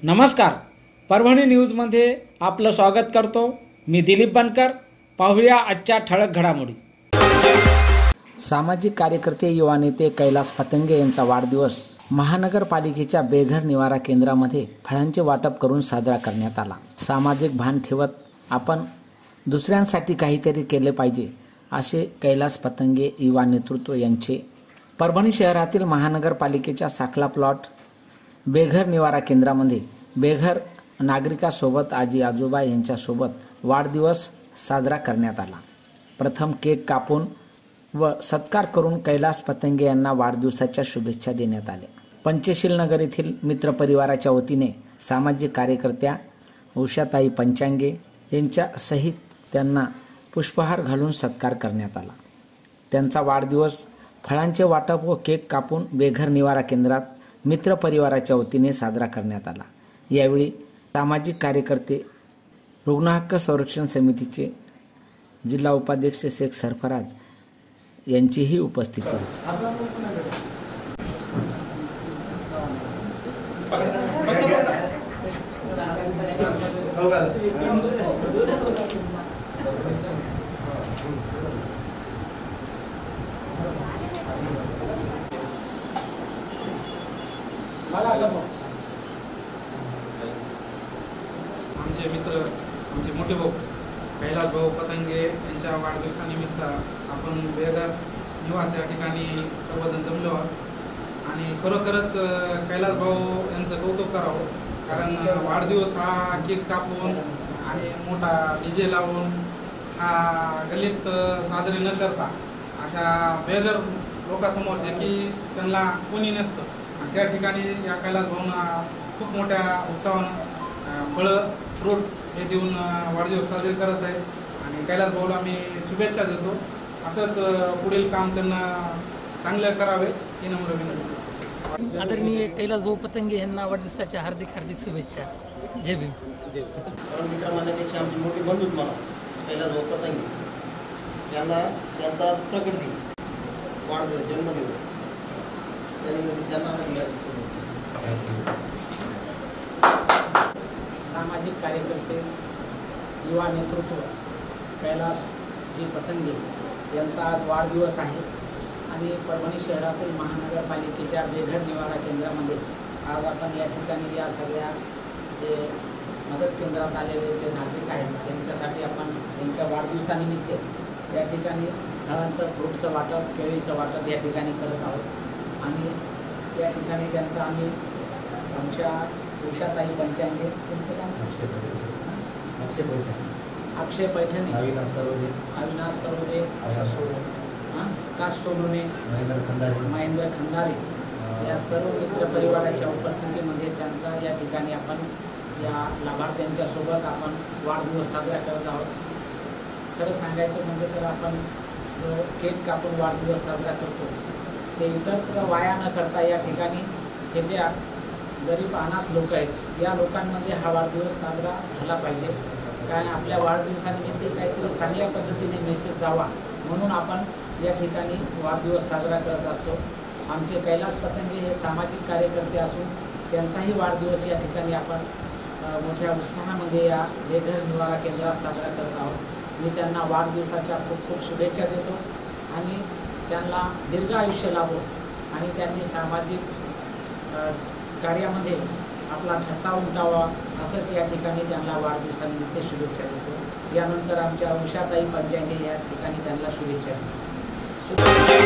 नमस्कार, परभणी न्यूजमध्ये आपलं स्वागत करतो। मी दिलीप बनकर। पाहूया आजच्या ठळक घडामोडी। सामाजिक कार्यकर्ते युवा नेते कैलास पतंगे यांचा वाढदिवस महानगरपालिकेच्या बेघर निवारा केंद्रामध्ये फळांचे वाटप करून साजरा करण्यात आला। सामाजिक भान ठेवत आपण दुसऱ्यांसाठी काहीतरी केले पाहिजे असे कैलास पतंगे युवा नेतृत्व यांचे परभणी शहरातील महानगरपालिकेच्या साखला प्लॉट बेघर निवारा केंद्रामध्ये बेघर नागरिकांसोबत आजी आजोबा यांच्यासोबत वाढदिवस साजरा करण्यात आला। प्रथम केक कापून व सत्कार करून कैलास पतंगे यांना वाढदिवसाच्या शुभेच्छा देण्यात आल्या। पंचशील नगर येथील मित्र परिवाराच्या वतीने सामाजिक कार्यकर्त्या उषाताई पंचांगे यांच्या सहित त्यांना पुष्पहार घालून सत्कार करण्यात आला। त्यांचा वाढदिवस फळांचे वाटप व केक कापून बेघर निवारा केंद्रात मित्र परिवाराच्या वतीने साजरा करण्यात आला। यावेळी सामाजिक कार्यकर्ते रुग्ण हक्क संरक्षण समितीचे जिल्हा उपाध्यक्ष शेख सरफराज यांचीही उपस्थिती होती। आमचे मित्र आमचे मोठे भाऊ कैलास भाऊ पतंगे यांच्या वाढदिवसानिमित्त आपण बेघर निवास या ठिकाणी सर्वजण जमलो आहोत आणि खरोखरच कैलास भाऊ यांचं कौतुक करावं, कारण वाढदिवस हा केक कापून आणि मोठा डीजे लावून हा गल्लीत साजरे न करता अशा बेघर लोकांसमोर जे की त्यांना कोणी नसतं आणि त्या ठिकाणी या कैलास भाऊंना खूप मोठ्या उत्साहानं फळं फ्रूट हे देऊन वाढदिवस साजरे करत आहेत आणि कैलास भाऊला आम्ही शुभेच्छा देतो। असंच पुढील काम त्यांना चांगलं करावे ही नम्र विनंती। आदरणीय कैलास भाऊ पतंगे यांना वाढदिवसाच्या हार्दिक हार्दिक शुभेच्छा। जय भीम। मित्र म्हणण्यापेक्षा आमचे मोठे बंधूच मला कैलास भाऊ पतंगे यांना त्यांचा आज प्रकट दिन वाढदिवस जन्मदिवस त्यांना सामाजिक कार्यकर्ते युवा नेतृत्व कैलास जी पतंगे यांचा आज वाढदिवस आहे आणि परभणी शहरातील महानगरपालिकेच्या बेघर निवारा केंद्रामध्ये आज आपण या ठिकाणी या सगळ्या जे मदत केंद्रात आलेले जे नागरिक आहेत त्यांच्यासाठी आपण त्यांच्या वाढदिवसानिमित्त या ठिकाणी फळांचं फ्रूटचं वाटप केळीचं वाटप या ठिकाणी करत आहोत आणि या ठिकाणी त्यांचं आम्ही आमच्या उषाताई पंचांगे त्यांचं काम अक्षय पैठणे अविनाश सरोदे कास्टोलोने महेंद्र खंदारे या सर्व मित्र परिवाराच्या उपस्थितीमध्ये त्यांचा या ठिकाणी आपण या लाभार्थ्यांच्या सोबत आपण वाढदिवस साजरा करत आहोत। खरं सांगायचं म्हणजे तर आपण जो केक कापून वाढदिवस साजरा करतो ते इतरत्र वाया न करता या ठिकाणी हे जे गरीब अनाथ लोक आहेत या लोकांमध्ये हा वाढदिवस साजरा झाला पाहिजे, कारण आपल्या वाढदिवसानिमित्त काहीतरी चांगल्या पद्धतीने मेसेज जावा म्हणून आपण या ठिकाणी वाढदिवस साजरा करत असतो। आमचे कैलास पतंगे हे सामाजिक कार्यकर्ते असून त्यांचाही वाढदिवस या ठिकाणी आपण मोठ्या उत्साहामध्ये या बेघर निवारा केंद्रात साजरा करत आहोत। मी त्यांना वाढदिवसाच्या खूप खूप शुभेच्छा देतो आणि त्यांना दीर्घ आयुष्य लाभो आणि त्यांनी सामाजिक कार्यामध्ये आपला ठसा उमटावा असंच या ठिकाणी त्यांना वाढदिवसानिमित्त शुभेच्छा देतो। यानंतर आमच्या उषाताई पंचांगे या ठिकाणी त्यांना शुभेच्छा देतो।